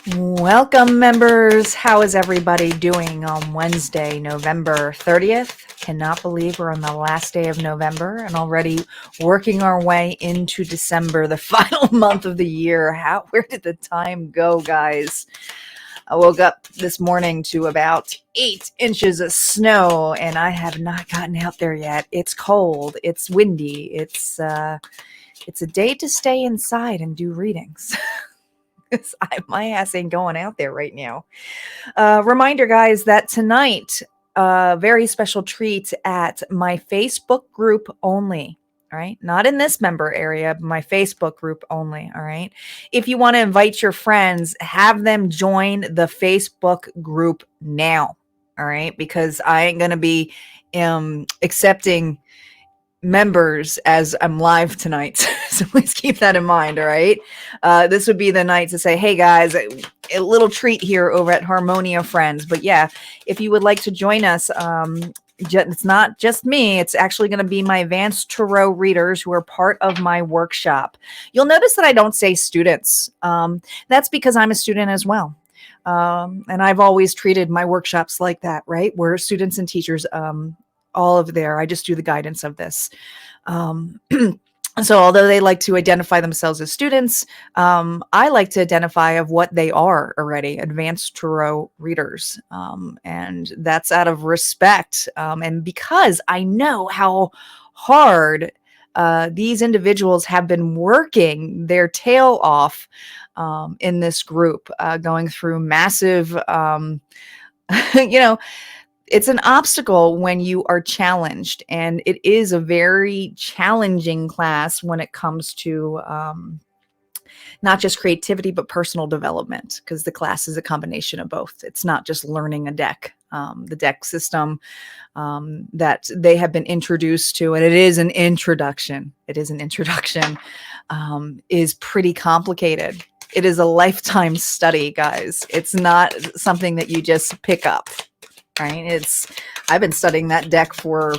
Welcome, members. How is everybody doing on Wednesday, November 30th? Cannot believe we're on the last day of November and already working our way into December, the final month of the year. Where did the time go, guys? I woke up this morning to about 8 inches of snow, and I have not gotten out there yet. It's cold. It's windy. It's a day to stay inside and do readings. My ass ain't going out there right now. Reminder, guys, that tonight, very special treat at my Facebook group only. All right. Not in this member area, but my Facebook group only. All right. If you want to invite your friends, have them join the Facebook group now. All right. Because I ain't going to be accepting members as I'm live tonight. So please keep that in mind. All right. This would be the night to say, hey guys, a little treat here over at Harmonia Friends. But yeah, if you would like to join us, it's not just me. It's actually going to be my advanced tarot readers who are part of my workshop. You'll notice that I don't say students. That's because I'm a student as well. And I've always treated my workshops like that, right? Where students and teachers, all of there. I just do the guidance of this. So although they like to identify themselves as students, I like to identify of what they are already, advanced tarot readers. And that's out of respect. And because I know how hard these individuals have been working their tail off in this group, going through massive, it's an obstacle when you are challenged, and it is a very challenging class when it comes to not just creativity, but personal development, because the class is a combination of both. It's not just learning a deck. The deck system that they have been introduced to, and it is an introduction. Is pretty complicated. It is a lifetime study, guys. It's not something that you just pick up. Right. I've been studying that deck for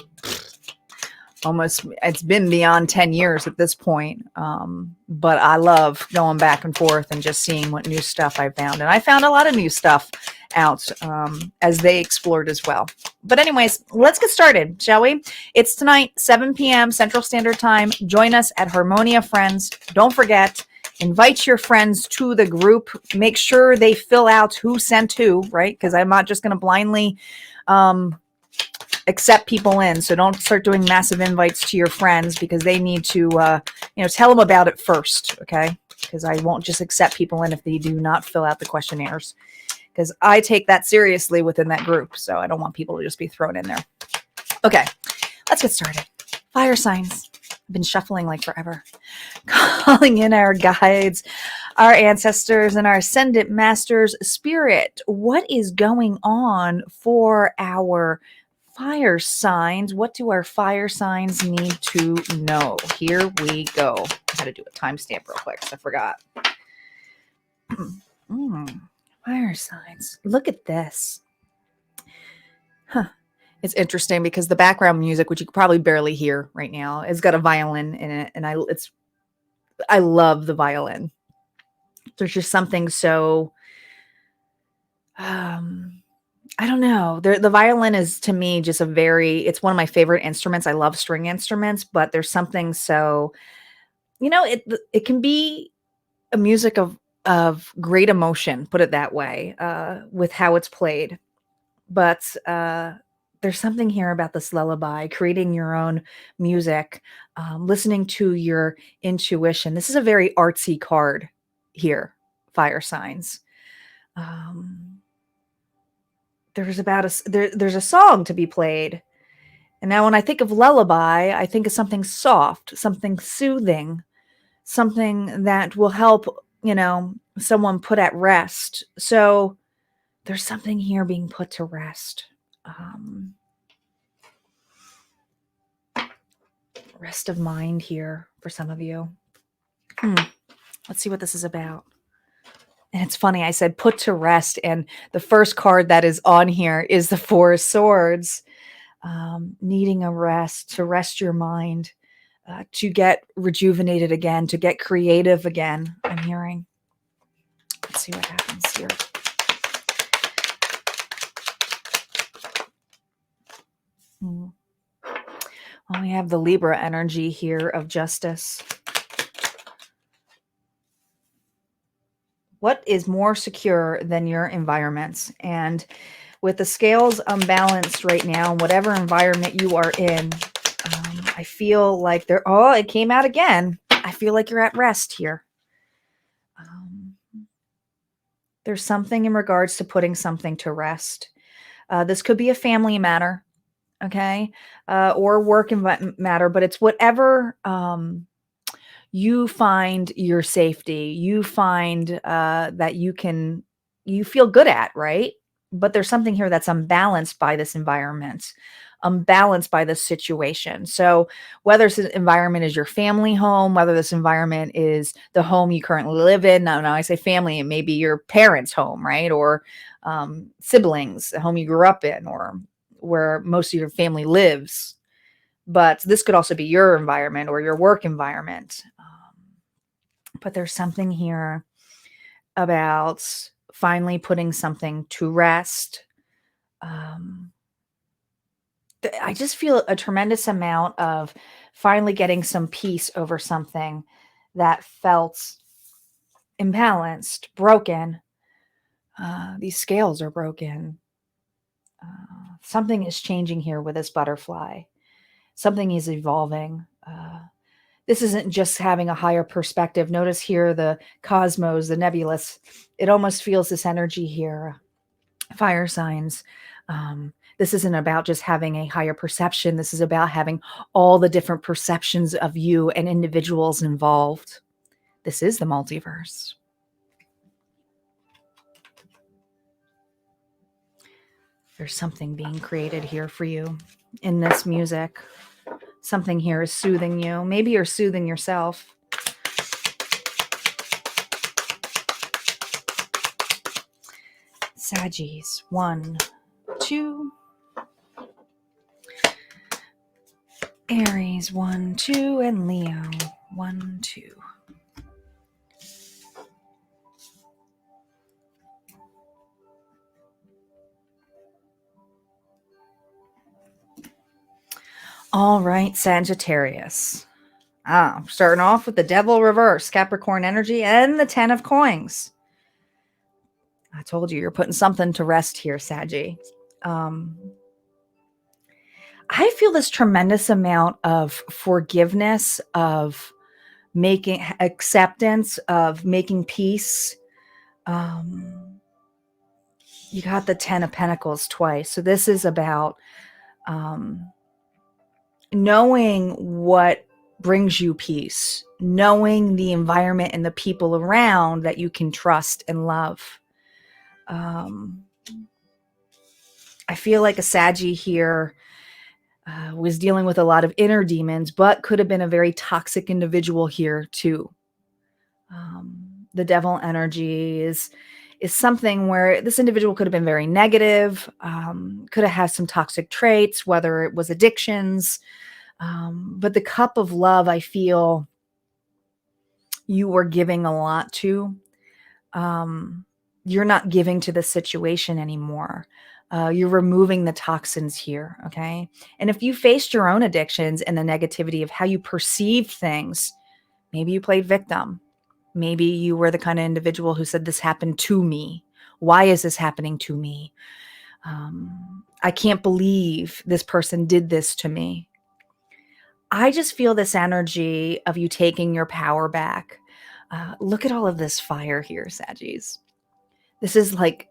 it's been beyond 10 years at this point. But I love going back and forth and just seeing what new stuff I found. And I found a lot of new stuff out as they explored as well. But anyways, let's get started, shall we? It's tonight, 7 p.m. Central Standard Time. Join us at Harmonia Friends. Don't forget, invite your friends to the group. Make sure they fill out who sent who, right? Because I'm not just going to blindly accept people in. So don't start doing massive invites to your friends, because they need to, tell them about it first, okay? Because I won't just accept people in if they do not fill out the questionnaires, because I take that seriously within that group. So I don't want people to just be thrown in there. Okay, let's get started. Fire signs. I've been shuffling like forever. Calling in our guides, our ancestors, and our ascendant masters. Spirit, what is going on for our fire signs? What do our fire signs need to know? Here we go. I had to do a timestamp real quick because I forgot. Fire signs. Look at this. It's interesting because the background music, which you could probably barely hear right now, it's got a violin in it, and I love the violin. There's just something so I don't know. The violin is, to me, just it's one of my favorite instruments. I love string instruments, but there's something so, it can be a music of great emotion, put it that way, with how it's played. But there's something here about this lullaby, creating your own music, listening to your intuition. This is a very artsy card here, fire signs. There's a song to be played. And now when I think of lullaby, I think of something soft, something soothing, something that will help, someone put at rest. So there's something here being put to rest. Rest of mind here for some of you. Let's see what this is about. And it's funny, I said put to rest, and the first card that is on here is the Four of Swords. Needing a rest, to rest your mind, to get rejuvenated again, to get creative again, I'm hearing. Let's see what happens here. Well, we have the Libra energy here of justice. What is more secure than your environments? And with the scales unbalanced right now, whatever environment you are in, I feel like it came out again. I feel like you're at rest here. There's something in regards to putting something to rest. This could be a family matter, okay, or work matter, but it's whatever you find your safety, you find that you feel good at, right? But there's something here that's unbalanced by this environment, unbalanced by this situation. So whether this environment is your family home, whether this environment is the home you currently live in, no, I say family, it may be your parents' home, right? Or siblings, the home you grew up in, or where most of your family lives. But this could also be your environment or your work environment. But there's something here about finally putting something to rest. I just feel a tremendous amount of finally getting some peace over something that felt imbalanced, broken. These scales are broken. Something is changing here with this butterfly. Something is evolving. This isn't just having a higher perspective. Notice here the cosmos, the nebulous. It almost feels this energy here. Fire signs. This isn't about just having a higher perception. This is about having all the different perceptions of you and individuals involved. This is the multiverse. There's something being created here for you in this music. Something here is soothing you. Maybe you're soothing yourself. Saggies, 1, 2. Aries, 1, 2, and Leo, 1, 2. All right, Sagittarius. Starting off with the Devil reverse, Capricorn energy, and the 10 of coins. I told you, you're putting something to rest here, Saggy. I feel this tremendous amount of forgiveness, of making acceptance, of making peace. You got the 10 of Pentacles twice. So this is about knowing what brings you peace, knowing the environment and the people around that you can trust and love. I feel like a Saggy here was dealing with a lot of inner demons, but could have been a very toxic individual here too. The Devil energy is something where this individual could have been very negative, could have had some toxic traits, whether it was addictions. But the cup of love, I feel you were giving a lot to. You're not giving to the situation anymore. You're removing the toxins here, okay? And if you faced your own addictions and the negativity of how you perceived things, maybe you played victim. Maybe you were the kind of individual who said, this happened to me. Why is this happening to me? I can't believe this person did this to me. I just feel this energy of you taking your power back. Look at all of this fire here, Saggies. This is like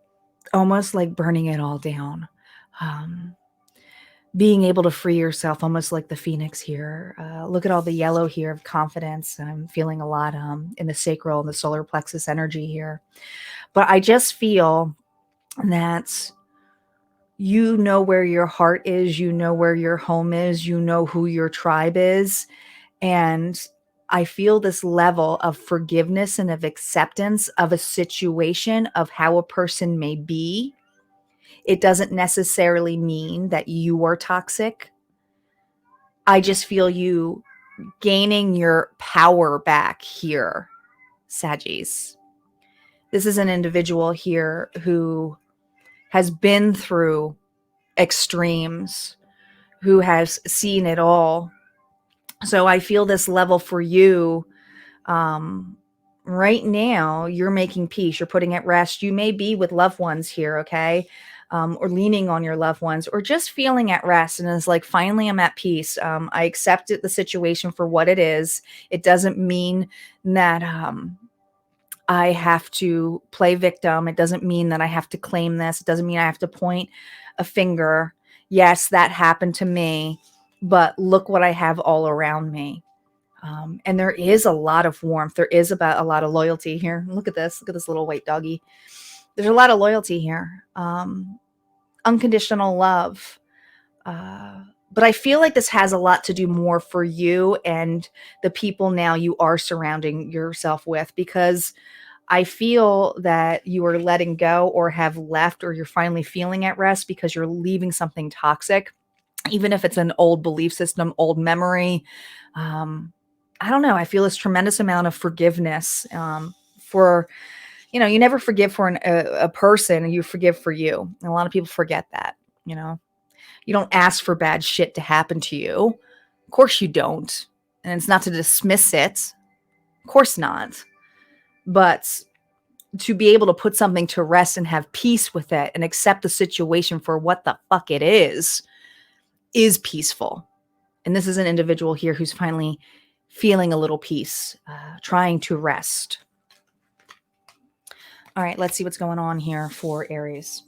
almost like burning it all down. Being able to free yourself, almost like the phoenix here. Look at all the yellow here of confidence. I'm feeling a lot in the sacral and the solar plexus energy here. But I just feel that you know where your heart is, you know where your home is, you know who your tribe is. And I feel this level of forgiveness and of acceptance of a situation, of how a person may be. It doesn't necessarily mean that you are toxic. I just feel you gaining your power back here, Saggies. This is an individual here who has been through extremes, who has seen it all. So I feel this level for you. Right now, you're making peace. You're putting at rest. You may be with loved ones here, okay? Or leaning on your loved ones, or just feeling at rest. And it's like, finally, I'm at peace. I accepted the situation for what it is. It doesn't mean that I have to play victim. It doesn't mean that I have to claim this. It doesn't mean I have to point a finger. Yes, that happened to me, but look what I have all around me. And there is a lot of warmth. There is about a lot of loyalty here. Look at this. Look at this little white doggy. There's a lot of loyalty here. Unconditional love. But I feel like this has a lot to do more for you and the people now you are surrounding yourself with, because I feel that you are letting go or have left, or you're finally feeling at rest because you're leaving something toxic, even if it's an old belief system, old memory. I don't know. I feel this tremendous amount of forgiveness for, you never forgive for a person, you forgive for you. And a lot of people forget that, you don't ask for bad shit to happen to you. Of course you don't. And it's not to dismiss it. Of course not. But to be able to put something to rest and have peace with it and accept the situation for what the fuck it is peaceful. And this is an individual here who's finally feeling a little peace, trying to rest. All right, let's see what's going on here for Aries.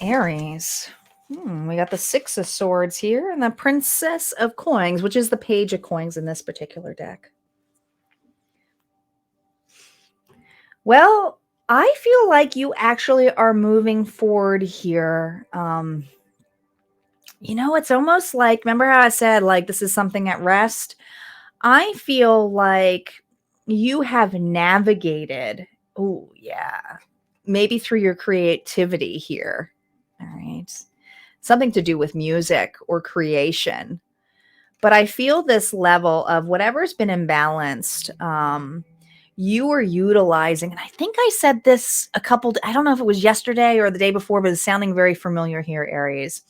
Aries. We got the Six of Swords here and the Princess of Coins, which is the Page of Coins in this particular deck. Well, I feel like you actually are moving forward here. It's almost like, remember how I said, like, this is something at rest? I feel like you have navigated, oh yeah, maybe through your creativity here. All right. Something to do with music or creation. But I feel this level of whatever's been imbalanced, you are utilizing, and I think I said this I don't know if it was yesterday or the day before, but it's sounding very familiar here, Aries.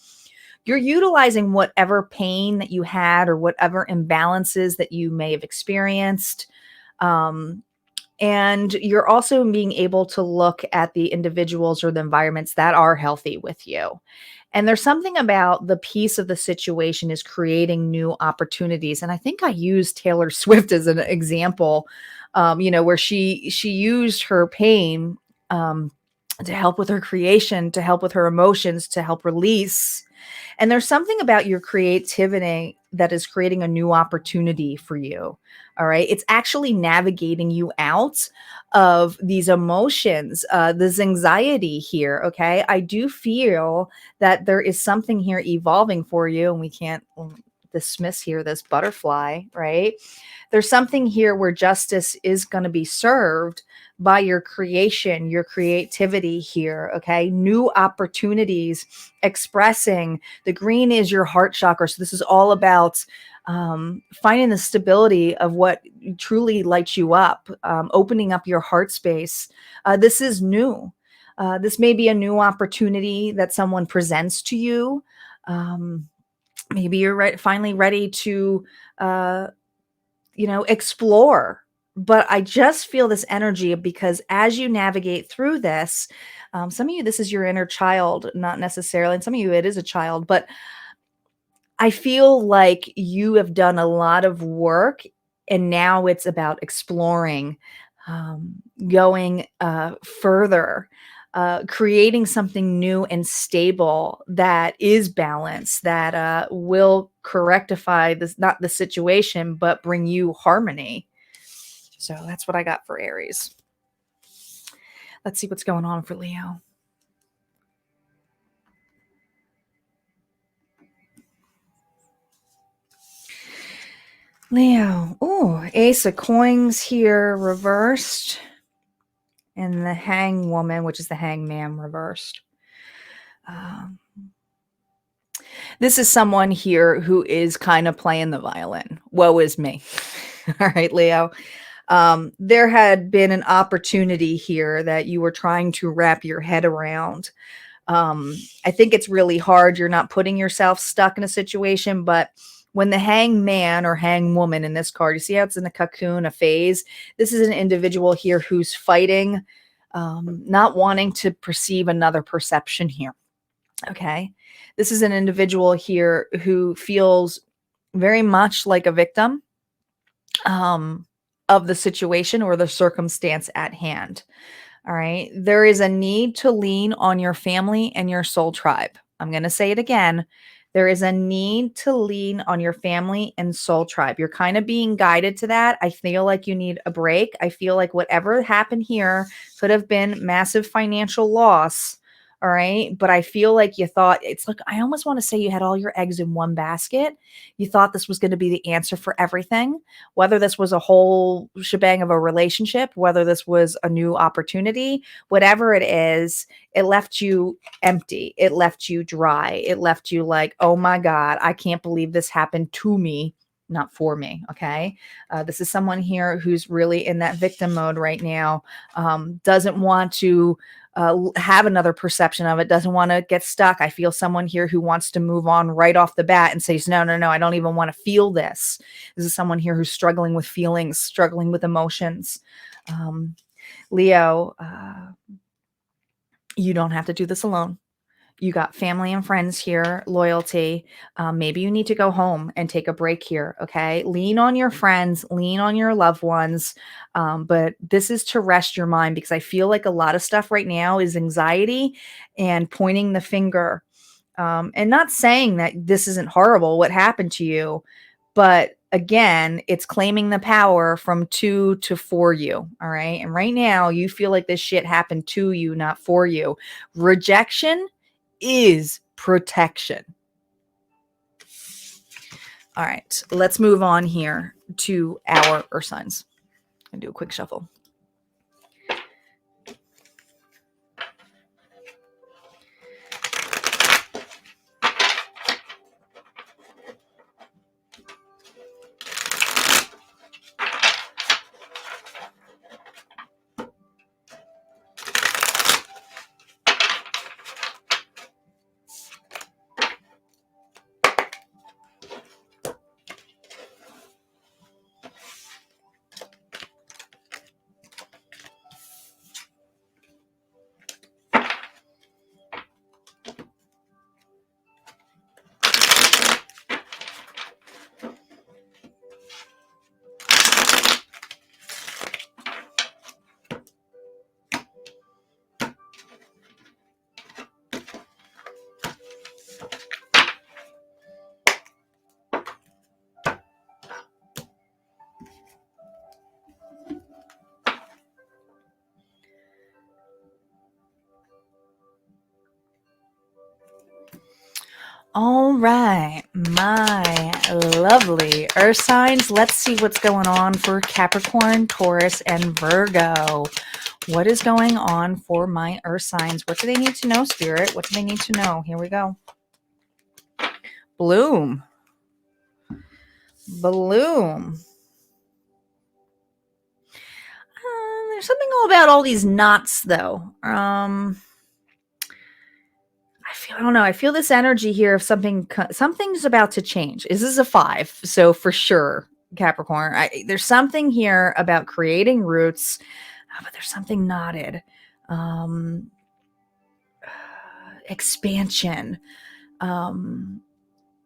You're utilizing whatever pain that you had or whatever imbalances that you may have experienced. And you're also being able to look at the individuals or the environments that are healthy with you. And there's something about the piece of the situation is creating new opportunities. And I think I used Taylor Swift as an example, where she used her pain to help with her creation, to help with her emotions, to help release. And there's something about your creativity that is creating a new opportunity for you. All right. It's actually navigating you out of these emotions, this anxiety here. Okay. I do feel that there is something here evolving for you, and we can't dismiss here this butterfly, right? There's something here where justice is going to be served by your creation, your creativity here, okay? New opportunities, expressing. The green is your heart chakra. So this is all about finding the stability of what truly lights you up, opening up your heart space. This is new. This may be a new opportunity that someone presents to you. Maybe you're finally ready to, explore. But I just feel this energy because as you navigate through this, some of you, this is your inner child, not necessarily, and some of you, it is a child, but I feel like you have done a lot of work and now it's about exploring, going further, creating something new and stable that is balanced, that will correctify this, not the situation, but bring you harmony. So that's what I got for Aries. Let's see what's going on for Leo. Leo. Oh, Ace of Coins here reversed. And the Hangwoman, which is the Hangman, reversed. This is someone here who is kind of playing the violin. Woe is me. All right, Leo. There had been an opportunity here that you were trying to wrap your head around. I think it's really hard. You're not putting yourself stuck in a situation, but when the hangman or hang woman in this card, you see how it's in a cocoon, a phase. This is an individual here who's fighting, not wanting to perceive another perception here. Okay. This is an individual here who feels very much like a victim of the situation or the circumstance at hand. All right. There is a need to lean on your family and your soul tribe. I'm going to say it again. There is a need to lean on your family and soul tribe. You're kind of being guided to that. I feel like you need a break. I feel like whatever happened here could have been massive financial loss. All right. But I feel like you thought it's like, I almost want to say you had all your eggs in one basket. You thought this was going to be the answer for everything, whether this was a whole shebang of a relationship, whether this was a new opportunity, whatever it is, it left you empty. It left you dry. It left you like, oh my God, I can't believe this happened to me, not for me. Okay. This is someone here who's really in that victim mode right now, doesn't want to have another perception of it, doesn't want to get stuck. I feel someone here who wants to move on right off the bat and says, no, no, no, I don't even want to feel this. This is someone here who's struggling with feelings, struggling with emotions. Leo, you don't have to do this alone. You got family and friends here, loyalty. Maybe you need to go home and take a break here. Okay. Lean on your friends, lean on your loved ones. But this is to rest your mind because I feel like a lot of stuff right now is anxiety and pointing the finger. And not saying that this isn't horrible, what happened to you, but again, it's claiming the power from to for you. All right. And right now you feel like this shit happened to you, not for you. Rejection is protection. All right, let's move on here to our earth signs and do a quick shuffle. All right, my lovely earth signs. Let's see what's going on for Capricorn, Taurus, and Virgo. What is going on for my earth signs? What do they need to know, Spirit? What do they need to know? Here we go. Bloom. Bloom. There's something all about all these knots, though. I don't know. I feel this energy here of something's about to change. This is a 5, so for sure, Capricorn. There's something here about creating roots, but there's something knotted. Expansion.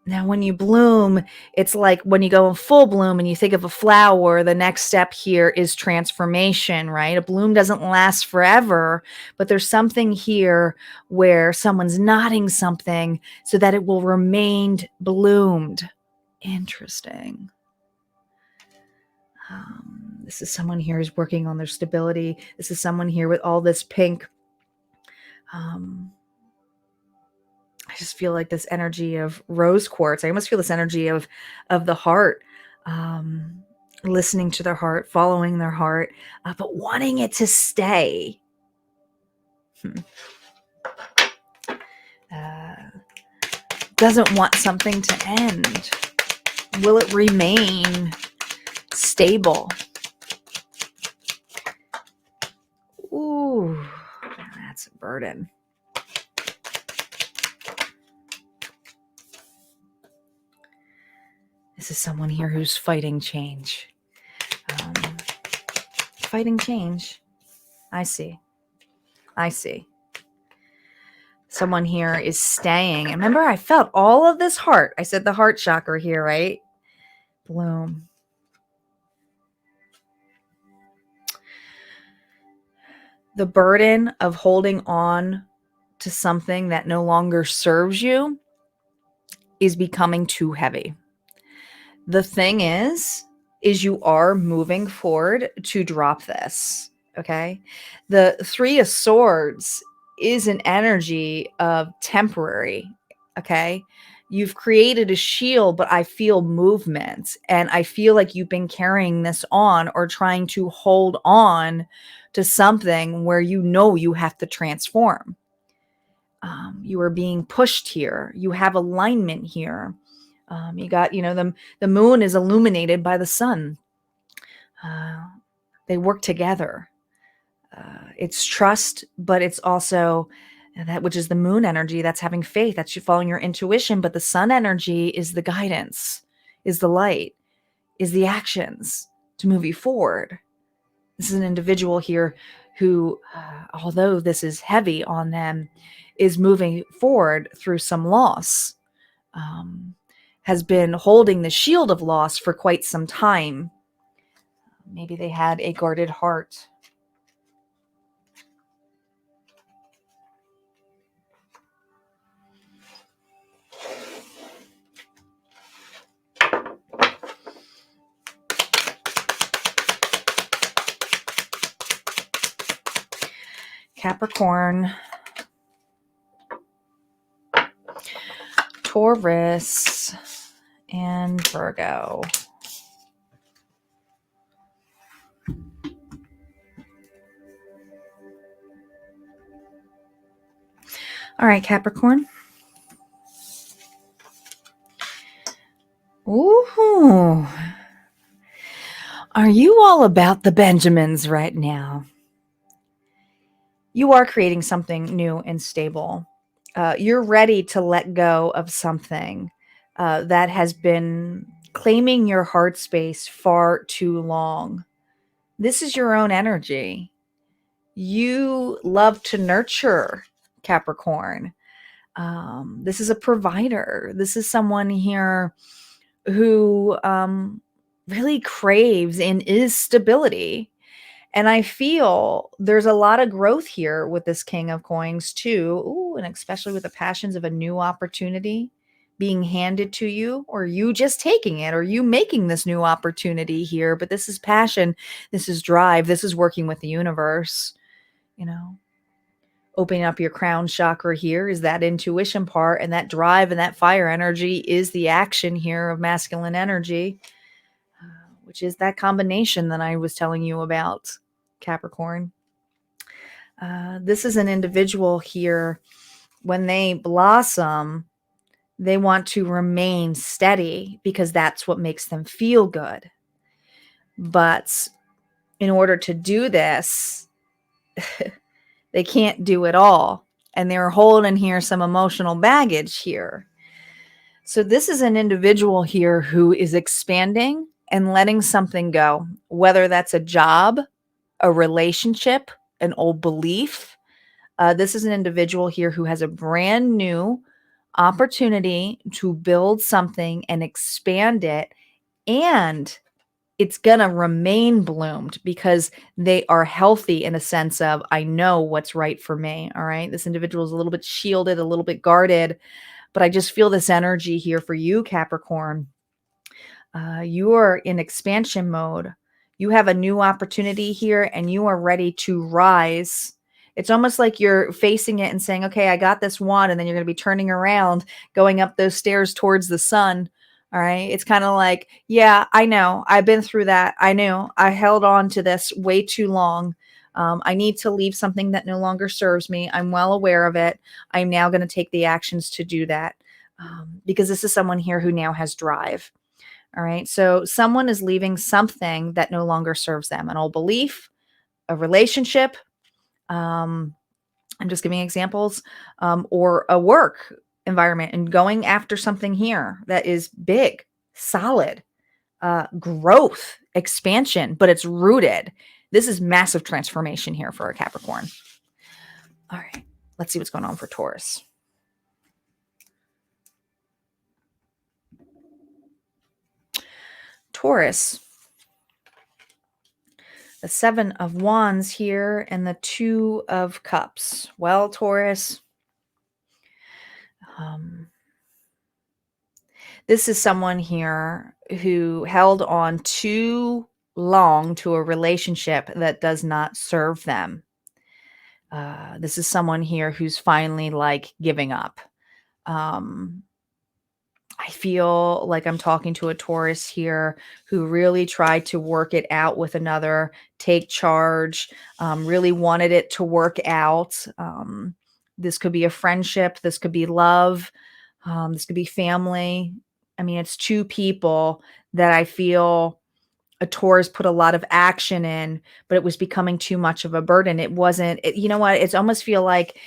Now, when you bloom, it's like when you go in full bloom and you think of a flower, the next step here is transformation, right? A bloom doesn't last forever, but there's something here where someone's knotting something so that it will remain bloomed. Interesting. This is someone here who's working on their stability. This is someone here with all this pink. I just feel like this energy of rose quartz. I almost feel this energy of the heart, listening to their heart, following their heart, but wanting it to stay. doesn't want something to end? Will it remain stable? Ooh, that's a burden. This is someone here who's fighting change. Fighting change. I see. Someone here is staying. Remember, I felt all of this heart. I said the heart chakra here, right? Bloom. The burden of holding on to something that no longer serves you is becoming too heavy. The thing is you are moving forward to drop this, okay? The Three of Swords is an energy of temporary, okay? You've created a shield, but I feel movement, and I feel like you've been carrying this on or trying to hold on to something where you know you have to transform. You are being pushed here. You have alignment here. You got, the moon is illuminated by the sun. They work together. It's trust, but it's also that which is the moon energy. That's having faith. That's you following your intuition. But the sun energy is the guidance, is the light, is the actions to move you forward. This is an individual here who, although this is heavy on them, is moving forward through some loss. Has been holding the shield of loss for quite some time. Maybe they had a guarded heart. Capricorn, Taurus, and Virgo. All right, Capricorn. Ooh. Are you all about the Benjamins right now? You are creating something new and stable. You're ready to let go of something that has been claiming your heart space far too long. This is your own energy. You love to nurture, Capricorn. This is a provider. This is someone here who really craves and is stability. And I feel there's a lot of growth here with this King of Coins too. Ooh, and especially with the passions of a new opportunity being handed to you, or you just taking it, or you making this new opportunity here. But this is passion. This is drive. This is working with the universe. Opening up your crown chakra here is that intuition part, and that drive and that fire energy is the action here of masculine energy, which is that combination that I was telling you about, Capricorn. This is an individual here. When they blossom, they want to remain steady because that's what makes them feel good. But in order to do this, they can't do it all. And they're holding here some emotional baggage here. So this is an individual here who is expanding and letting something go, whether that's a job, a relationship, an old belief. This is an individual here who has a brand new opportunity to build something and expand it, and it's going to remain bloomed because they are healthy in a sense of, I know what's right for me. All right. This individual is a little bit shielded, a little bit guarded, but I just feel this energy here for you, Capricorn. You are in expansion mode. You have a new opportunity here and you are ready to rise. It's almost like you're facing it and saying, okay, I got this one. And then you're going to be turning around, going up those stairs towards the sun. All right. It's kind of like, yeah, I know. I've been through that. I knew I held on to this way too long. I need to leave something that no longer serves me. I'm well aware of it. I'm now going to take the actions to do that. because this is someone here who now has drive. All right. So someone is leaving something that no longer serves them, an old belief, a relationship. I'm just giving examples, or a work environment, and going after something here that is big, solid, growth, expansion, but it's rooted. This is massive transformation here for a Capricorn. All right. Let's see what's going on for Taurus. Taurus, the 7 of Wands here and the 2 of Cups. Well, Taurus, this is someone here who held on too long to a relationship that does not serve them. This is someone here who's finally like giving up. I feel like I'm talking to a Taurus here who really tried to work it out with another, take charge, really wanted it to work out. This could be a friendship. This could be love. This could be family. I mean, it's two people that I feel a Taurus put a lot of action in, but it was becoming too much of a burden. It wasn't, you know what? It's almost feel like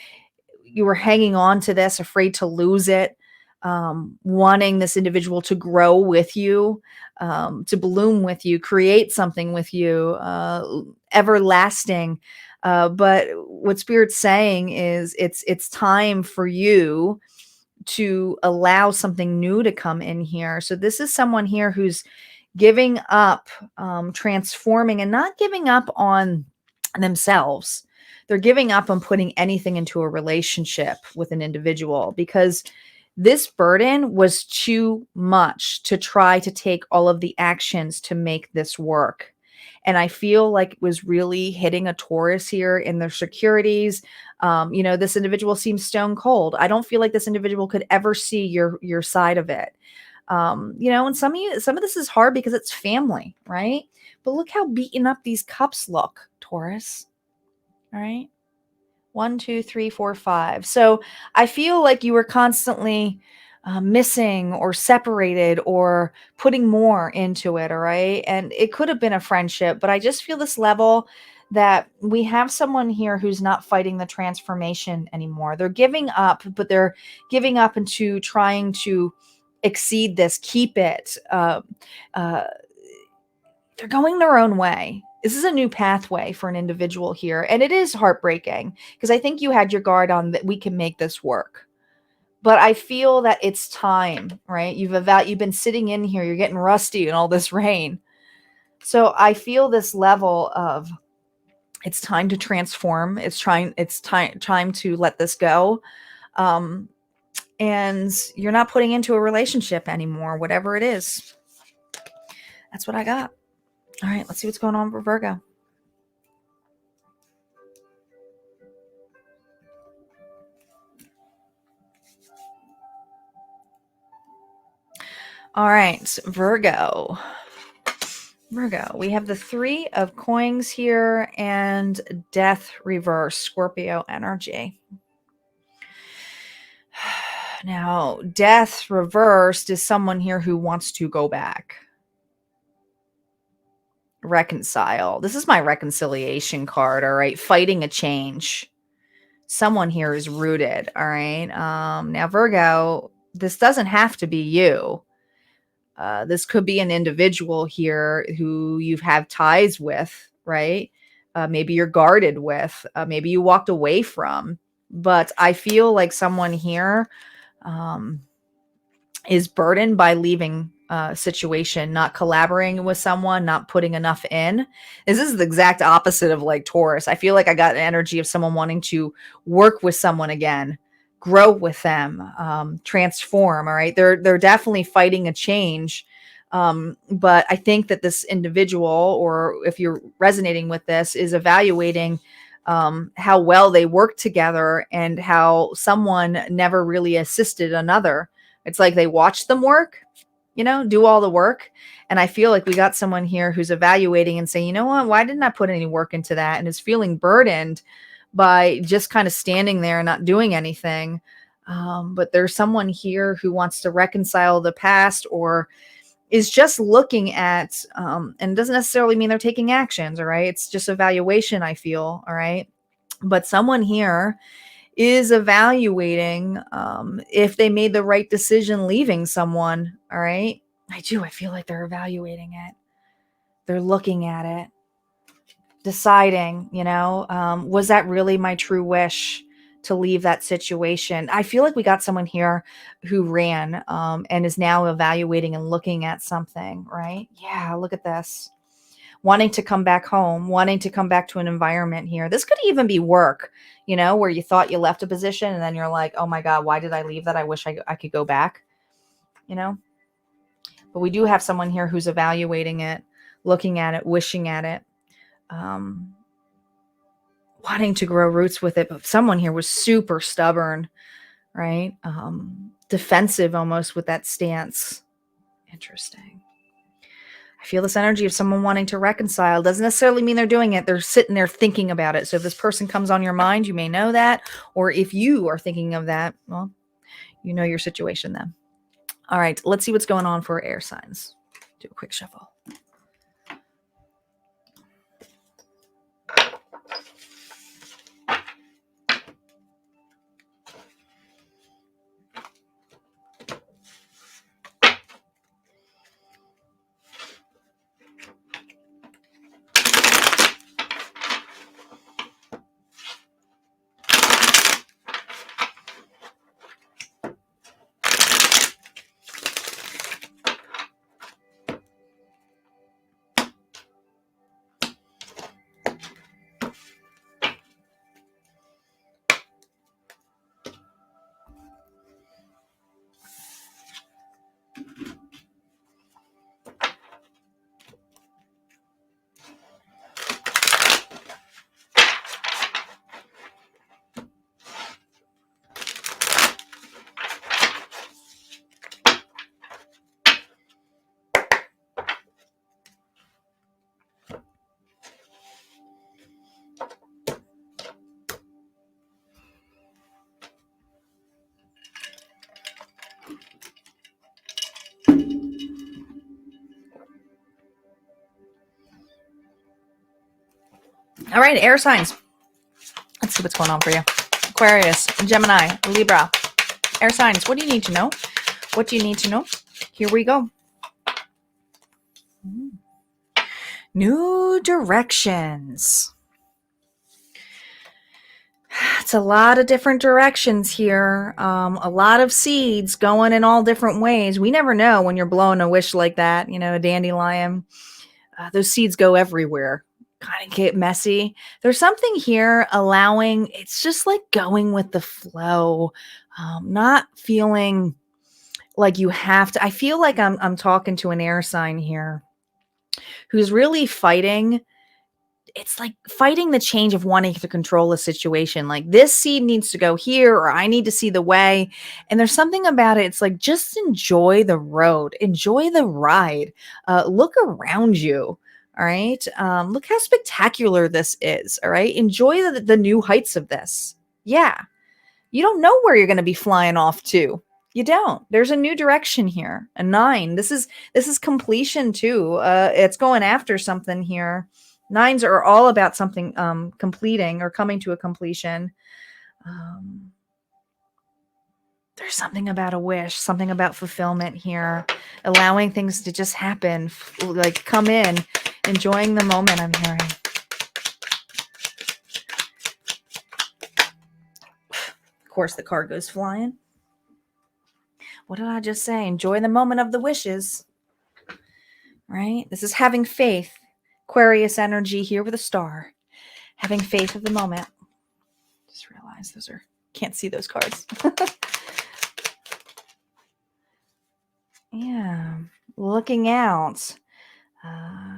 you were hanging on to this, afraid to lose it, wanting this individual to grow with you, to bloom with you, create something with you, everlasting. But what Spirit's saying is it's time for you to allow something new to come in here. So this is someone here who's giving up, transforming, and not giving up on themselves. They're giving up on putting anything into a relationship with an individual because this burden was too much to try to take all of the actions to make this work. And I feel like it was really hitting a Taurus here in their securities. This individual seems stone cold. I don't feel like this individual could ever see your side of it. And some of this is hard because it's family, right? But look how beaten up these cups look, Taurus. All right. 1, 2, 3, 4, 5. So I feel like you were constantly missing or separated or putting more into it. All right. And it could have been a friendship, but I just feel this level that we have someone here who's not fighting the transformation anymore. They're giving up, but they're giving up into trying to exceed this, keep it. They're going their own way. This is a new pathway for an individual here. And it is heartbreaking because I think you had your guard on that we can make this work. But I feel that it's time, right? You've been sitting in here, you're getting rusty in all this rain. So I feel this level of it's time to transform. It's time to let this go. And you're not putting into a relationship anymore, whatever it is. That's what I got. All right, let's see what's going on for Virgo. All right, Virgo. We have the 3 of coins here and death reverse, Scorpio energy. Now, death reversed is someone here who wants to go back. Reconcile. This is my reconciliation card, all right? Fighting a change. Someone here is rooted, all right? Now, Virgo, this doesn't have to be you. This could be an individual here who you have ties with, right? Maybe you're guarded with. Maybe you walked away from. But I feel like someone here is burdened by leaving a situation, not collaborating with someone, not putting enough in. This is the exact opposite of like Taurus. I feel like I got an energy of someone wanting to work with someone again, grow with them, transform. All right. They're definitely fighting a change. But I think that this individual, or if you're resonating with this, is evaluating how well they work together and how someone never really assisted another. It's like they watched them work, do all the work. And I feel like we got someone here who's evaluating and saying, you know what, why didn't I put any work into that? And is feeling burdened by just kind of standing there and not doing anything. But there's someone here who wants to reconcile the past, or is just looking at, and it doesn't necessarily mean they're taking actions. All right. It's just evaluation, I feel. All right. But someone here is evaluating if they made the right decision leaving someone. All right. I do. I feel like they're evaluating it. They're looking at it, deciding, was that really my true wish to leave that situation? I feel like we got someone here who ran and is now evaluating and looking at something, right? Yeah, look at this. Wanting to come back home, wanting to come back to an environment here. This could even be work, where you thought you left a position and then you're like, oh my God, why did I leave that? I wish I could go back, But we do have someone here who's evaluating it, looking at it, wishing at it, wanting to grow roots with it. But someone here was super stubborn, right? Defensive almost with that stance. Interesting. I feel this energy of someone wanting to reconcile. Doesn't necessarily mean they're doing it. They're sitting there thinking about it. So if this person comes on your mind, you may know that. Or if you are thinking of that, well, you know your situation then. All right, let's see what's going on for air signs. Do a quick shuffle. All right, air signs. Let's see what's going on for you. Aquarius, Gemini, Libra. Air signs, what do you need to know? What do you need to know? Here we go. New directions. It's a lot of different directions here. A lot of seeds going in all different ways. We never know when you're blowing a wish like that, a dandelion. Those seeds go everywhere. Kind of get messy. There's something here allowing, it's just like going with the flow, not feeling like you have to. I feel like I'm talking to an air sign here who's really fighting. It's like fighting the change of wanting to control a situation. Like this seed needs to go here, or I need to see the way. And there's something about it. It's like, just enjoy the road, enjoy the ride, look around you. All right. Look how spectacular this is. All right. Enjoy the new heights of this. Yeah. You don't know where you're going to be flying off to. You don't. There's a new direction here. A 9. This is completion too. It's going after something here. 9s are all about something completing or coming to a completion. There's something about a wish, something about fulfillment here, allowing things to just happen, like come in, enjoying the moment, I'm hearing. Of course, the card goes flying. What did I just say? Enjoy the moment of the wishes, right? This is having faith. Aquarius energy here with a star. Having faith of the moment. Just realize those are, can't see those cards. Yeah, looking out.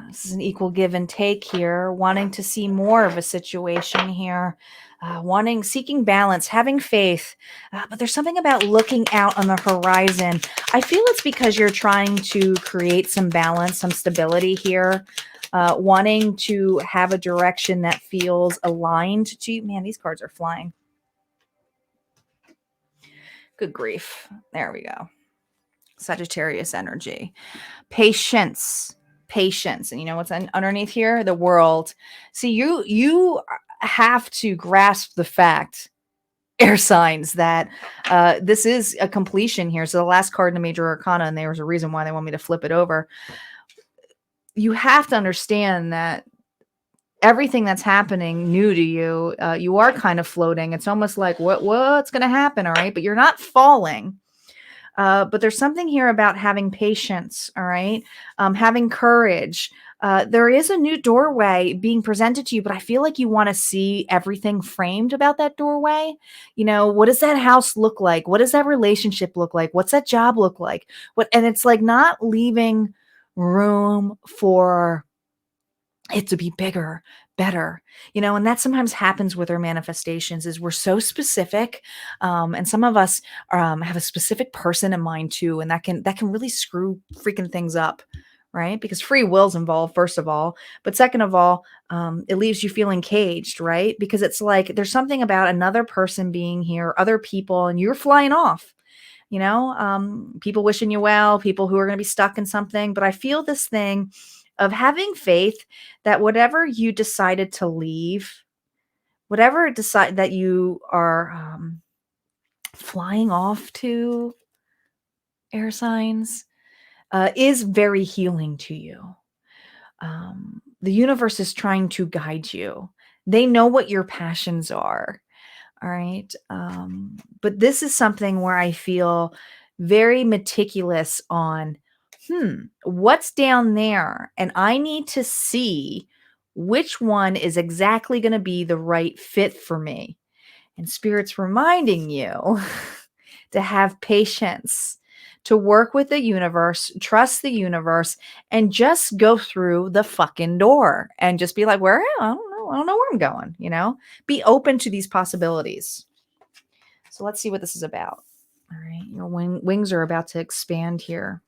This is an equal give and take here. Wanting to see more of a situation here. Seeking balance, having faith. But there's something about looking out on the horizon. I feel it's because you're trying to create some balance, some stability here. Wanting to have a direction that feels aligned to you. Man, these cards are flying. Good grief. There we go. Sagittarius energy. Patience. Patience. And you know what's underneath here? The world. See, you have to grasp the fact, air signs, that this is a completion here. So the last card in the major arcana, and there was a reason why they want me to flip it over. You have to understand that everything that's happening new to you, you are kind of floating. It's almost like what's going to happen, all right? But you're not falling. But there's something here about having patience, all right? Having courage. There is a new doorway being presented to you, but I feel like you want to see everything framed about that doorway. You know, what does that house look like? What does that relationship look like? What's that job look like? And it's like not leaving room for it to be bigger, better, you know, and that sometimes happens with our manifestations is we're so specific. And some of us have a specific person in mind too. And that can really screw freaking things up, right? Because free will's involved, first of all, but second of all, it leaves you feeling caged, right? Because it's like, there's something about another person being here, other people, and you're flying off. You know, people wishing you well, people who are going to be stuck in something. But I feel this thing of having faith that whatever you decided to leave, whatever decide that you are flying off to, air signs, is very healing to you. The universe is trying to guide you. They know what your passions are. All right. But this is something where I feel very meticulous on, what's down there? And I need to see which one is exactly going to be the right fit for me. And Spirit's reminding you to have patience, to work with the universe, trust the universe, and just go through the fucking door and just be like, where? I don't know. I don't know where I'm going, you know? Be open to these possibilities. So let's see what this is about. All right. Your wings are about to expand here.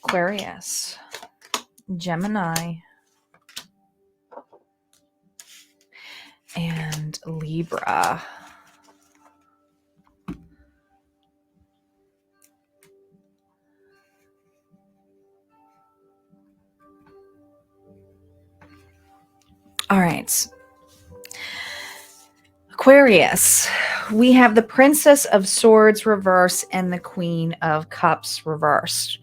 Aquarius, Gemini, and Libra. All right. Aquarius, we have the Princess of Swords reversed and the Queen of Cups reversed.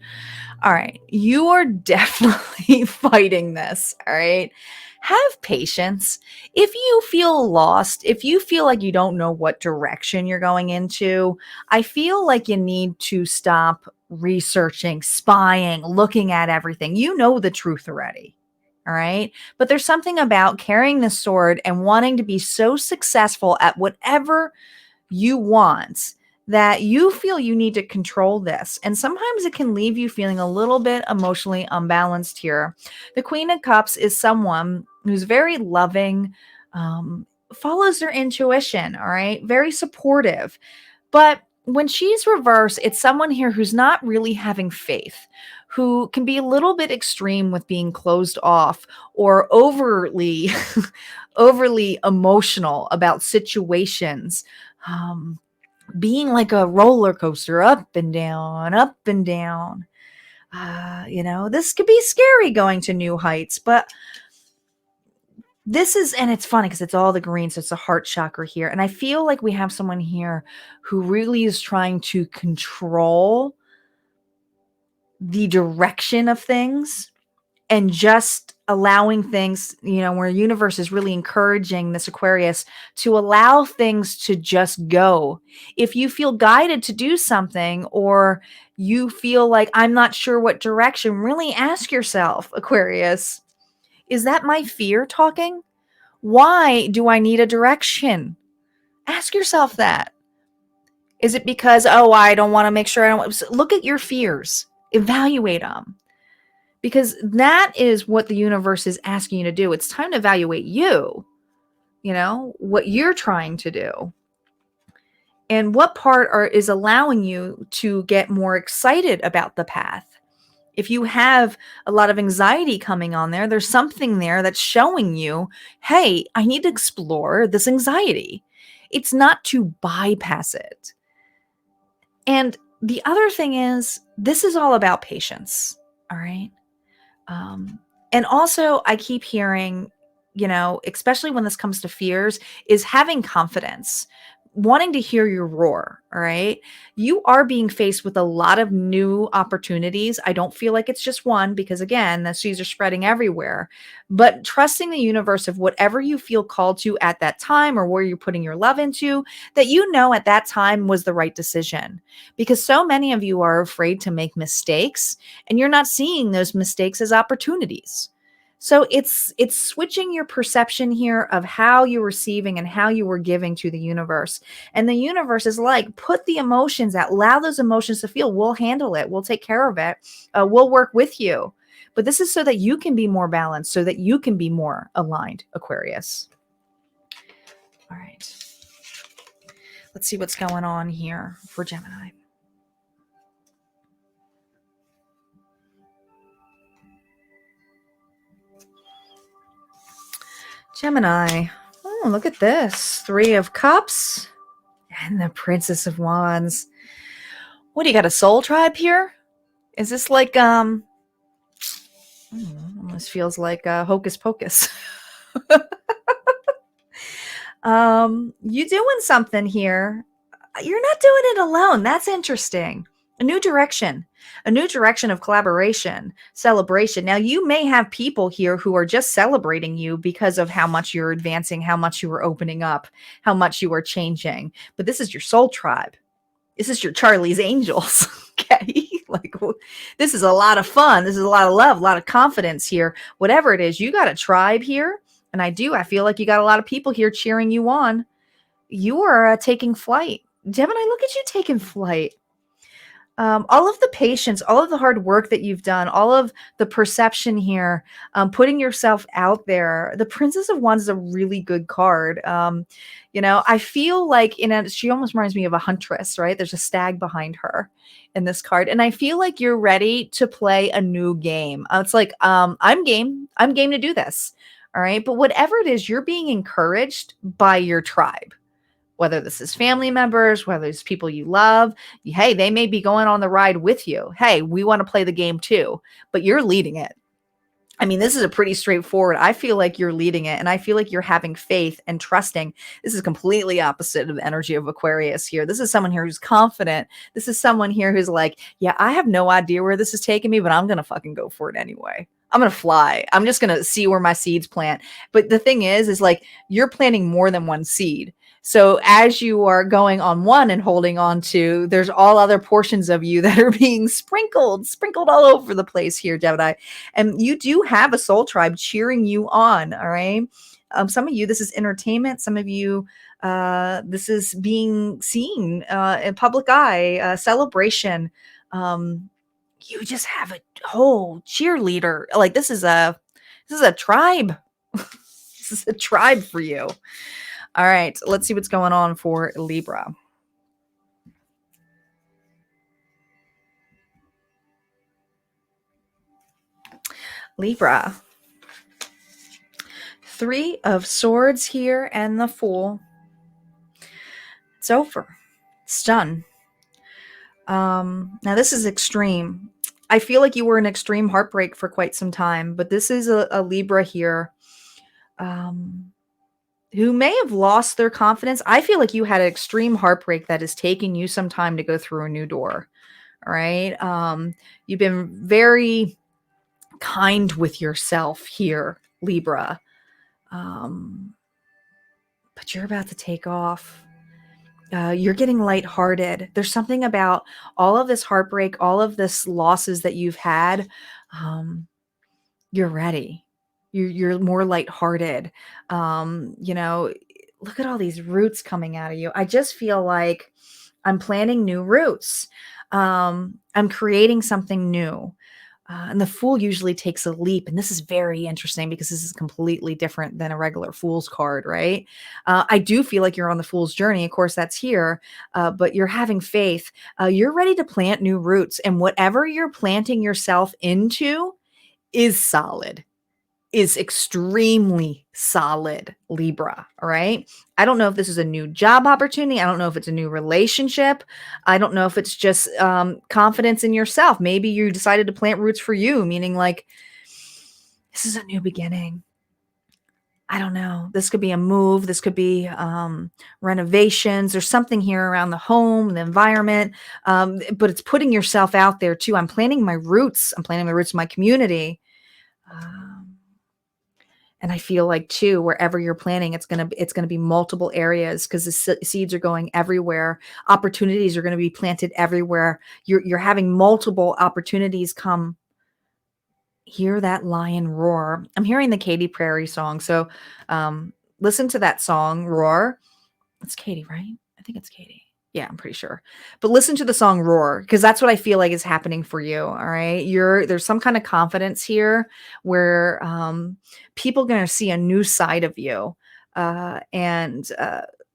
All right. You are definitely fighting this. All right. Have patience. If you feel lost, if you feel like you don't know what direction you're going into, I feel like you need to stop researching, spying, looking at everything. You know the truth already. All right. But there's something about carrying the sword and wanting to be so successful at whatever you want that you feel you need to control this. And sometimes it can leave you feeling a little bit emotionally unbalanced here. The Queen of Cups is someone who's very loving, follows their intuition. All right. Very supportive. But when she's reversed, it's someone here who's not really having faith, who can be a little bit extreme with being closed off or overly, overly emotional about situations, being like a roller coaster, up and down, up and down. You know, this could be scary going to new heights, but this is, and it's funny because it's all the green, so it's a heart chakra here. And I feel like we have someone here who really is trying to control the direction of things and just allowing things, you know, where universe is really encouraging this Aquarius to allow things to just go. If you feel guided to do something, or you feel like, I'm not sure what direction, really ask yourself, Aquarius, is that my fear talking? Why do I need a direction? Ask yourself that. Is it because, oh, I don't want to make sure I don't look at your fears, evaluate them, because that is what the universe is asking you to do. It's time to evaluate you, you know, what you're trying to do and what part is allowing you to get more excited about the path. If you have a lot of anxiety coming on there, there's something there that's showing you, hey, I need to explore this anxiety. It's not to bypass it. And the other thing is, this is all about patience. All right. Um, and also, I keep hearing, especially when this comes to fears, is having confidence, wanting to hear your roar. All right. You are being faced with a lot of new opportunities. I don't feel like it's just one because, again, the seeds are spreading everywhere. But trusting the universe of whatever you feel called to at that time or where you're putting your love into, that at that time was the right decision. Because so many of you are afraid to make mistakes and you're not seeing those mistakes as opportunities. So it's switching your perception here of how you're receiving and how you were giving to the universe. And the universe is like, put the emotions out, allow those emotions to feel. We'll handle it. We'll take care of it. We'll work with you. But this is so that you can be more balanced, so that you can be more aligned, Aquarius. All right. Let's see what's going on here for Gemini. Gemini. Oh, look at this. 3 of Cups and the Princess of Wands. What do you got, a soul tribe here? Is this like almost feels like hocus pocus. You doing something here. You're not doing it alone. That's interesting. A new direction of collaboration, celebration. Now, you may have people here who are just celebrating you because of how much you're advancing, how much you are opening up, how much you are changing. But this is your soul tribe. This is your Charlie's Angels. Okay. This is a lot of fun. This is a lot of love, a lot of confidence here. Whatever it is, you got a tribe here. And I feel like you got a lot of people here cheering you on. You are taking flight. Gemini, look at you taking flight. All of the patience, all of the hard work that you've done, all of the perception here, putting yourself out there. The Princess of Wands is a really good card. I feel like she almost reminds me of a huntress, right? There's a stag behind her in this card. And I feel like you're ready to play a new game. It's like, I'm game. I'm game to do this. All right. But whatever it is, you're being encouraged by your tribe. Whether this is family members, whether it's people you love, hey, they may be going on the ride with you. Hey, we want to play the game too, but you're leading it. I mean, this is a pretty straightforward. I feel like you're leading it, and I feel like you're having faith and trusting. This is completely opposite of the energy of Aquarius here. This is someone here who's confident. This is someone here who's like, yeah, I have no idea where this is taking me, but I'm going to fucking go for it anyway. I'm going to fly. I'm just going to see where my seeds plant. But the thing is like, you're planting more than one seed. So as you are going on one and holding on to, there's all other portions of you that are being sprinkled all over the place here, Gemini. And you do have a soul tribe cheering you on. All right. Some of you, this is entertainment. Some of you, this is being seen in public eye, celebration. You just have a whole cheerleader. Like this is a tribe. This is a tribe for you. All right, let's see what's going on for Libra. Libra. 3 of Swords here and the Fool. It's over. It's done. Now this is extreme. I feel like you were in extreme heartbreak for quite some time, but this is a Libra here. Who may have lost their confidence. I feel like you had an extreme heartbreak that is taking you some time to go through a new door. All right. You've been very kind with yourself here, Libra. But you're about to take off. You're getting lighthearted. There's something about all of this heartbreak, all of this losses that you've had. You're ready. You're more lighthearted. Look at all these roots coming out of you. I just feel like I'm planting new roots. I'm creating something new. And the Fool usually takes a leap. And this is very interesting because this is completely different than a regular Fool's card, right? I do feel like you're on the Fool's journey. Of course, that's here, but you're having faith. You're ready to plant new roots. And whatever you're planting yourself into is solid, is extremely solid, Libra. All right. I don't know if this is a new job opportunity. I don't know if it's a new relationship. I don't know if it's just confidence in yourself. Maybe you decided to plant roots for you, meaning like this is a new beginning. I don't know. This could be a move. This could be renovations. There's something here around the home, the environment, but it's putting yourself out there too. I'm planting my roots. I'm planting the roots of my community. And I feel like too, wherever you're planting, it's gonna be multiple areas because the seeds are going everywhere. Opportunities are going to be planted everywhere. You're having multiple opportunities come. Hear that lion roar. I'm hearing the Katy Perry song. So listen to that song, Roar. It's Katy, right? I think it's Katy. Yeah, I'm pretty sure. But listen to the song Roar because that's what I feel like is happening for you. All right. There's some kind of confidence here where people are going to see a new side of you and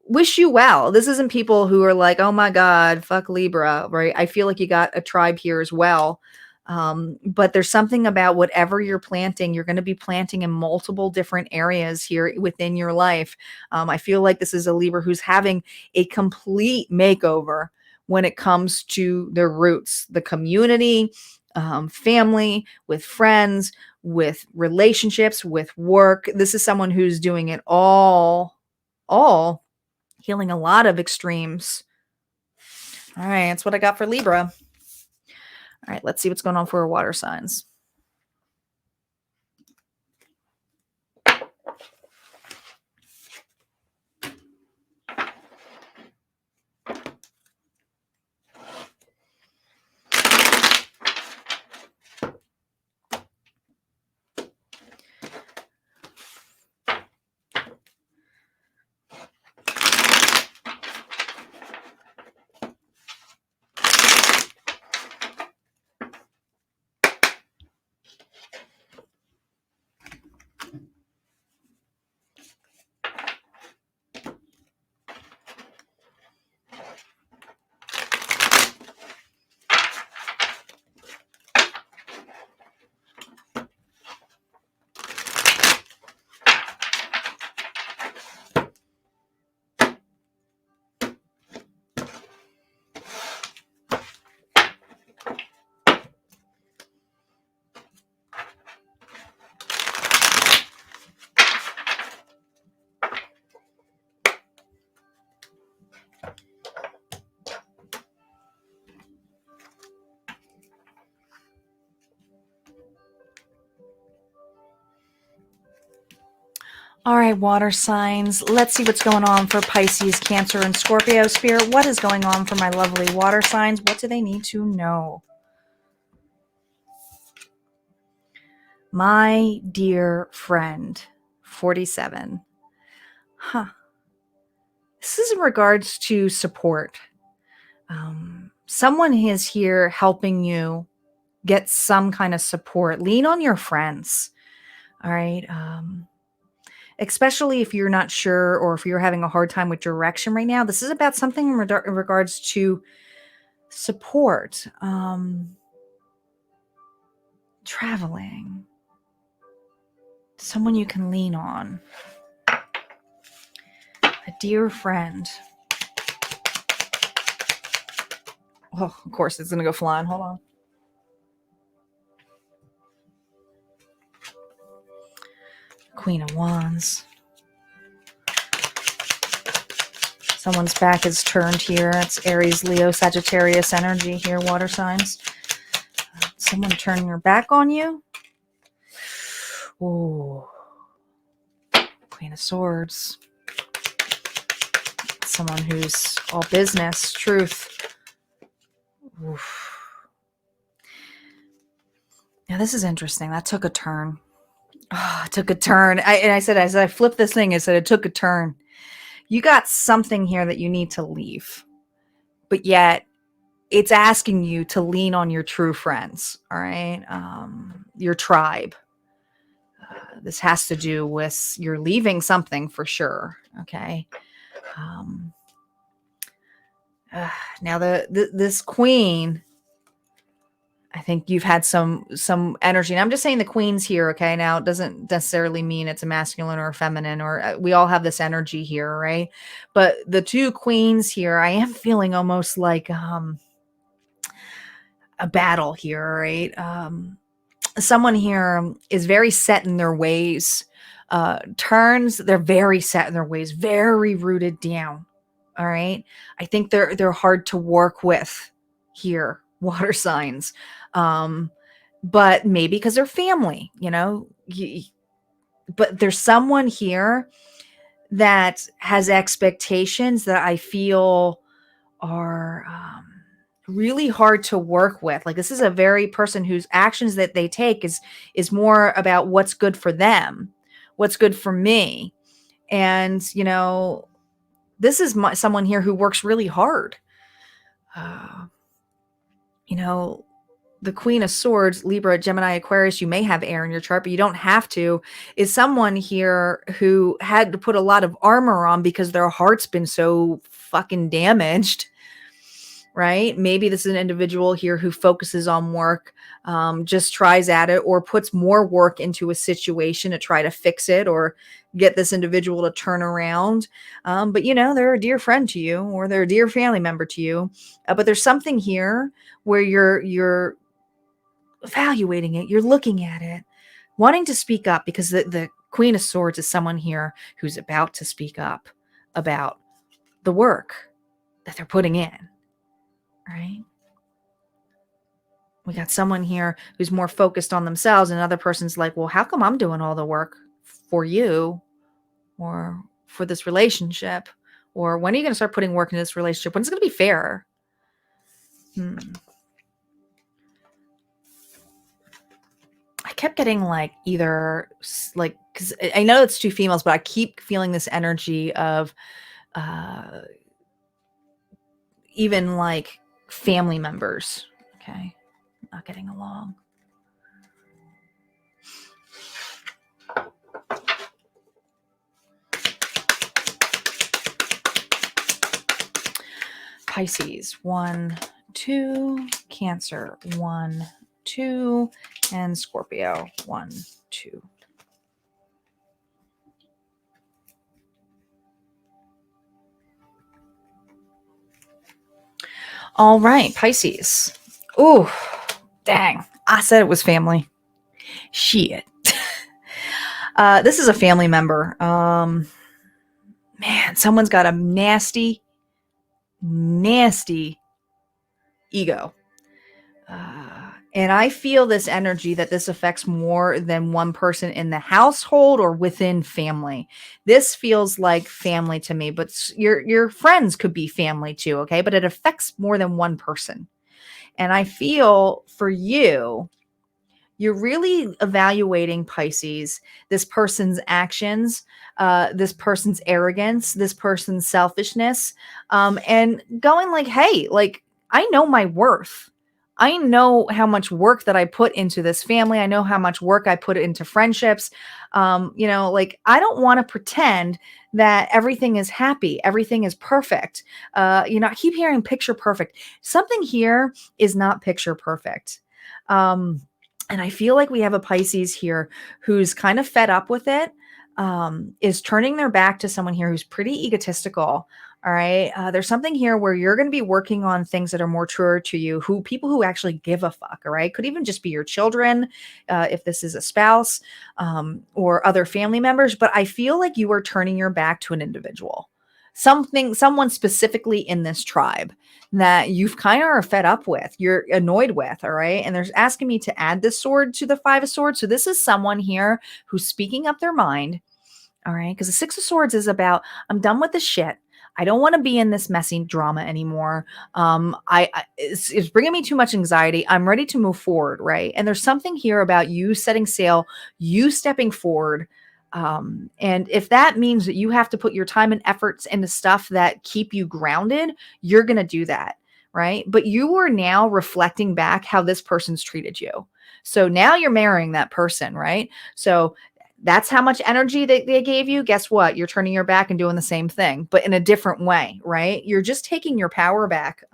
wish you well. This isn't people who are like, oh my God, fuck Libra, right? I feel like you got a tribe here as well. But there's something about whatever you're planting, you're going to be planting in multiple different areas here within your life. I feel like this is a Libra who's having a complete makeover when it comes to their roots, the community, family, with friends, with relationships, with work. This is someone who's doing it all healing a lot of extremes. All right, that's what I got for Libra. All right, let's see what's going on for our water signs. All right, water signs. Let's see what's going on for Pisces, Cancer, and Scorpio. Spirit, what is going on for my lovely water signs? What do they need to know? My dear friend, 47. This is in regards to support. Someone is here helping you get some kind of support. Lean on your friends. All right. Especially if you're not sure or if you're having a hard time with direction right now. This is about something in regards to support, traveling, someone you can lean on, a dear friend. Oh, of course, it's going to go flying. Hold on. Queen of Wands. Someone's back is turned here. It's Aries, Leo, Sagittarius energy here, water signs. Someone turning their back on you. Ooh. Queen of Swords. Someone who's all business, truth. Oof. Now this is interesting. That took a turn. Oh, it took a turn. I said, as I flipped this thing, I said it took a turn. You got something here that you need to leave, but yet it's asking you to lean on your true friends, all right? Your tribe. This has to do with you're leaving something for sure, okay? Um, now this queen, I think you've had some energy, and I'm just saying the queen's here, okay? Now it doesn't necessarily mean it's a masculine or a feminine, or we all have this energy here, right? But the two queens here, I am feeling almost like a battle here, right? Someone here is very set in their ways. They're very set in their ways, very rooted down. All right. I think they're hard to work with here, water signs. But maybe because they're family, but there's someone here that has expectations that I feel are really hard to work with. Like, this is a very person whose actions that they take is more about what's good for them, what's good for me. And this is someone here who works really hard. uh, you know the Queen of Swords, Libra, Gemini, Aquarius, you may have air in your chart, but you don't have to, is someone here who had to put a lot of armor on because their heart's been so fucking damaged, right? Maybe this is an individual here who focuses on work, just tries at it, or puts more work into a situation to try to fix it or get this individual to turn around. But they're a dear friend to you, or they're a dear family member to you. But there's something here where you're evaluating it, you're looking at it, wanting to speak up, because the Queen of Swords is someone here who's about to speak up about the work that they're putting in, right? We got someone here who's more focused on themselves, and another person's like, well, how come I'm doing all the work for you or for this relationship? Or when are you going to start putting work into this relationship? When's it going to be fair? I kept getting either because I know it's two females, but I keep feeling this energy of even family members. Okay. Not getting along. Pisces, 1, 2, Cancer, 1, 2, and Scorpio, 1, 2. All right, Pisces. Ooh, dang. I said it was family. Shit. This is a family member. Man, someone's got a nasty ego. And I feel this energy that this affects more than one person in the household or within family. This feels like family to me, but your friends could be family too, okay? But it affects more than one person. And I feel for you're really evaluating, Pisces, this person's actions, this person's arrogance, this person's selfishness, and going hey, I know my worth. I know how much work that I put into this family. I know how much work I put into friendships. I don't want to pretend that everything is happy, everything is perfect. I keep hearing picture perfect. Something here is not picture perfect. And I feel like we have a Pisces here who's kind of fed up with it, is turning their back to someone here who's pretty egotistical. All right. There's something here where you're going to be working on things that are more truer to you, people who actually give a fuck. All right. Could even just be your children, if this is a spouse, or other family members. But I feel like you are turning your back to an individual, someone specifically in this tribe that you've kind of are fed up with, you're annoyed with. All right. And there's asking me to add this sword to the 5 of Swords. So this is someone here who's speaking up their mind. All right. Because the 6 of Swords is about, I'm done with this shit. I don't want to be in this messy drama anymore. It's bringing me too much anxiety. I'm ready to move forward, right? And there's something here about you setting sail, you stepping forward. And if that means that you have to put your time and efforts into stuff that keep you grounded, you're going to do that, right? But you are now reflecting back how this person's treated you. So now you're marrying that person, right? So that's how much energy they gave you. Guess what? You're turning your back and doing the same thing, but in a different way, right? You're just taking your power back.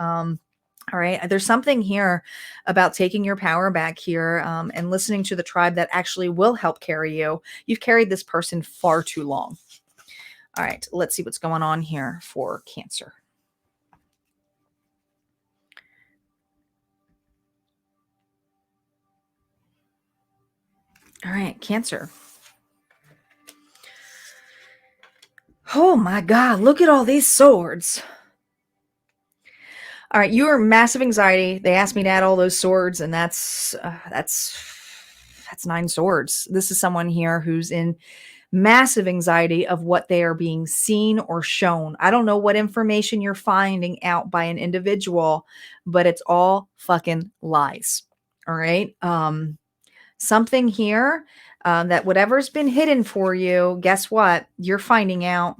All right. There's something here about taking your power back here and listening to the tribe that actually will help carry you. You've carried this person far too long. All right. Let's see what's going on here for Cancer. All right. Cancer. Oh my God. Look at all these swords. All right, you are massive anxiety. They asked me to add all those swords, and that's 9 swords. This is someone here who's in massive anxiety of what they are being seen or shown. I don't know what information you're finding out by an individual, but it's all fucking lies. All right. Something here that whatever's been hidden for you, guess what? You're finding out.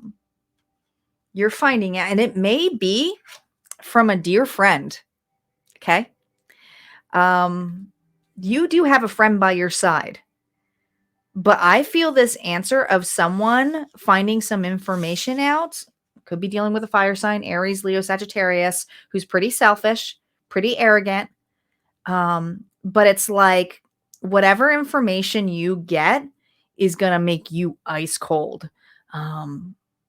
You're finding out, and it may be from a dear friend. Okay. You do have a friend by your side, but I feel this answer of someone finding some information out could be dealing with a fire sign, Aries, Leo, Sagittarius, who's pretty selfish, pretty arrogant. But it's like whatever information you get is going to make you ice cold.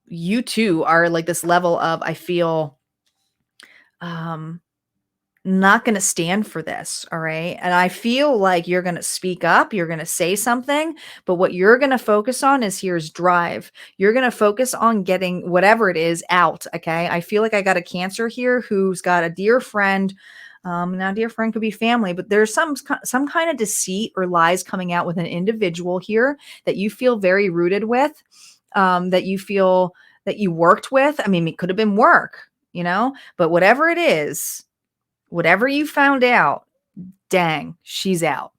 You too are like this level of, I feel, not going to stand for this. All right. And I feel like you're going to speak up. You're going to say something, but what you're going to focus on is here's drive. You're going to focus on getting whatever it is out. Okay. I feel like I got a Cancer here who's got a dear friend. Now dear friend could be family, but there's some kind of deceit or lies coming out with an individual here that you feel very rooted with, that you feel that you worked with. I mean, it could have been work, but whatever it is, whatever you found out, dang, she's out.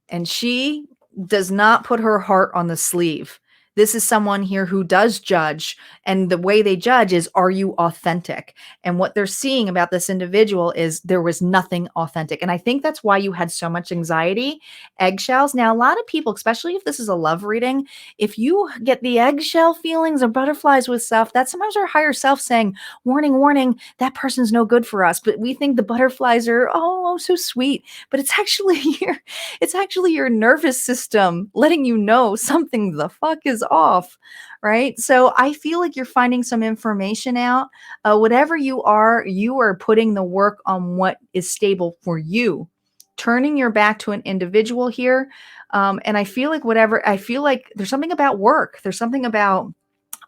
And she does not put her heart on the sleeve. This is someone here who does judge. And the way they judge is, are you authentic? And what they're seeing about this individual is there was nothing authentic. And I think that's why you had so much anxiety. Eggshells. Now, a lot of people, especially if this is a love reading, if you get the eggshell feelings or butterflies with stuff, that's sometimes our higher self saying, warning, warning, that person's no good for us. But we think the butterflies are, oh, so sweet. But it's actually your nervous system letting you know something the fuck is off, right? So I feel like you're finding some information out. Whatever you are putting the work on what is stable for you, turning your back to an individual here. And I feel like there's something about work. There's something about,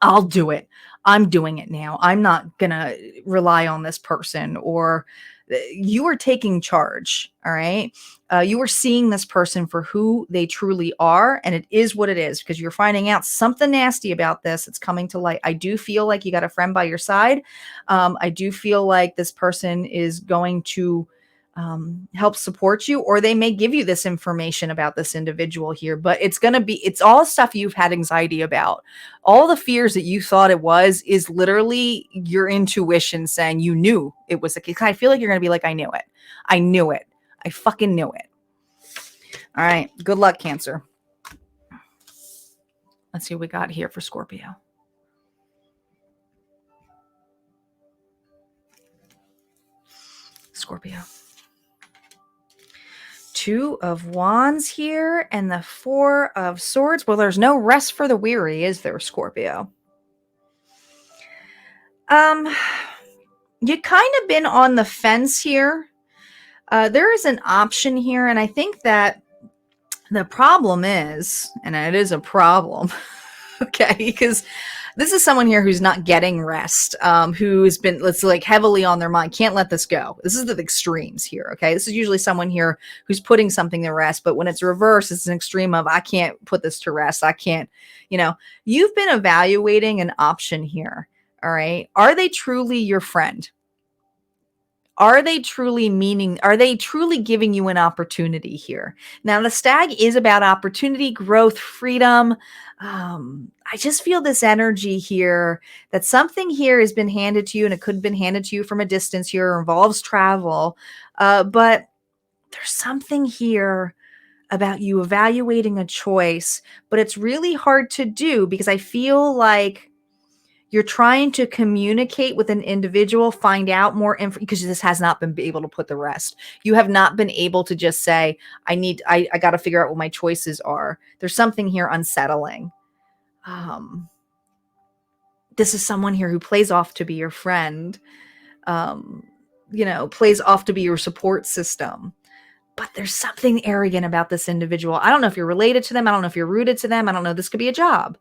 I'll do it. I'm doing it now. I'm not going to rely on this person, or you are taking charge. All right. You are seeing this person for who they truly are. And it is what it is, because you're finding out something nasty about this. It's coming to light. I do feel like you got a friend by your side. I do feel like this person is going to help support you, or they may give you this information about this individual here, but it's all stuff you've had anxiety about. All the fears that you thought it was is literally your intuition saying you knew it was I feel like you're going to be like, I knew it. I knew it. I fucking knew it. All right. Good luck, Cancer. Let's see what we got here for Scorpio. Scorpio. 2 of Wands here and the 4 of Swords. Well, there's no rest for the weary, is there, Scorpio? You kind of been on the fence here. There is an option here, and I think that the problem is, and it is a problem, okay, because this is someone here who's not getting rest, who's been, heavily on their mind, can't let this go. This is the extremes here, okay? This is usually someone here who's putting something to rest, but when it's reversed, it's an extreme of, I can't put this to rest. I can't, you've been evaluating an option here, all right? Are they truly your friend? Are they truly giving you an opportunity here? Now, the stag is about opportunity, growth, freedom. I just feel this energy here that something here has been handed to you, and it could have been handed to you from a distance here, involves travel. But there's something here about you evaluating a choice, but it's really hard to do because I feel like you're trying to communicate with an individual, find out more info, because this has not been able to put the rest. You have not been able to just say, I got to figure out what my choices are. There's something here unsettling. This is someone here who plays off to be your friend, plays off to be your support system. But there's something arrogant about this individual. I don't know if you're related to them. I don't know if you're rooted to them. I don't know. This could be a job.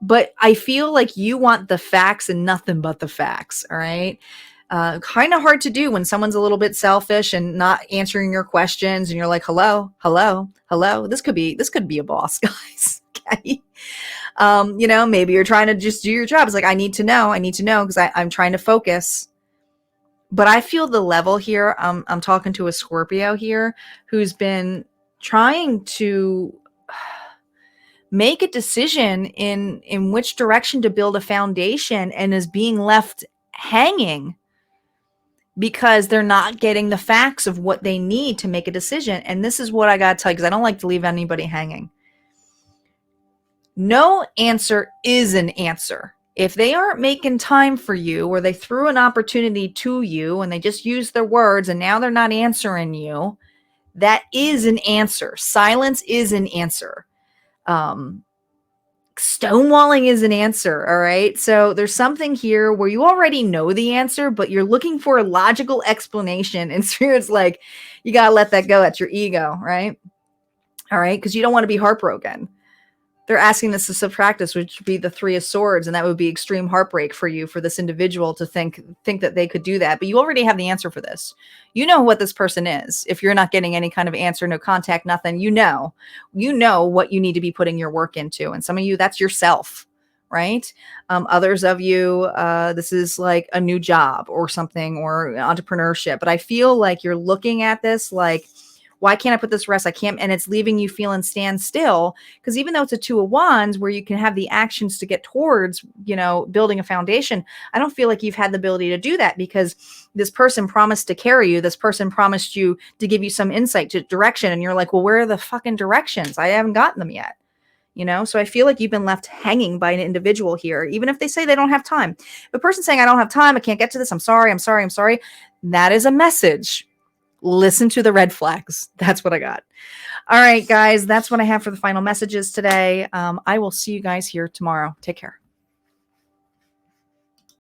But I feel like you want the facts and nothing but the facts. All right. Kind of hard to do when someone's a little bit selfish and not answering your questions. And you're like, hello, hello, hello. This could be a boss, guys. Okay. Maybe you're trying to just do your job. It's like, I need to know because I'm trying to focus. But I feel the level here. I'm talking to a Scorpio here who's been trying to make a decision in which direction to build a foundation and is being left hanging because they're not getting the facts of what they need to make a decision. And this is what I got to tell you, because I don't like to leave anybody hanging. No answer is an answer. If they aren't making time for you, or they threw an opportunity to you and they just used their words and now they're not answering you, that is an answer. Silence is an answer. Stonewalling is an answer. All right. So there's something here where you already know the answer, but you're looking for a logical explanation. And Spirit's like, you got to let that go. That's your ego. Right. All right. Because you don't want to be heartbroken. They're asking this to subtract this, which would be the Three of Swords. And that would be extreme heartbreak for you, for this individual to think that they could do that. But you already have the answer for this. You know what this person is. If you're not getting any kind of answer, no contact, nothing, you know what you need to be putting your work into. And some of you, that's yourself, right? Others of you, this is like a new job or something, or entrepreneurship. But I feel like you're looking at this like, why can't I put this rest? I can't. And it's leaving you feeling stand still, because even though it's a Two of Wands where you can have the actions to get towards, building a foundation, I don't feel like you've had the ability to do that, because this person promised to carry you. This person promised you to give you some insight to direction. And you're like, well, where are the fucking directions? I haven't gotten them yet. So I feel like you've been left hanging by an individual here, even if they say they don't have time. The person saying, I don't have time, I can't get to this, I'm sorry. That is a message. Listen to the red flags. That's what I got. All right, guys, that's what I have for the final messages today. I will see you guys here tomorrow. Take care.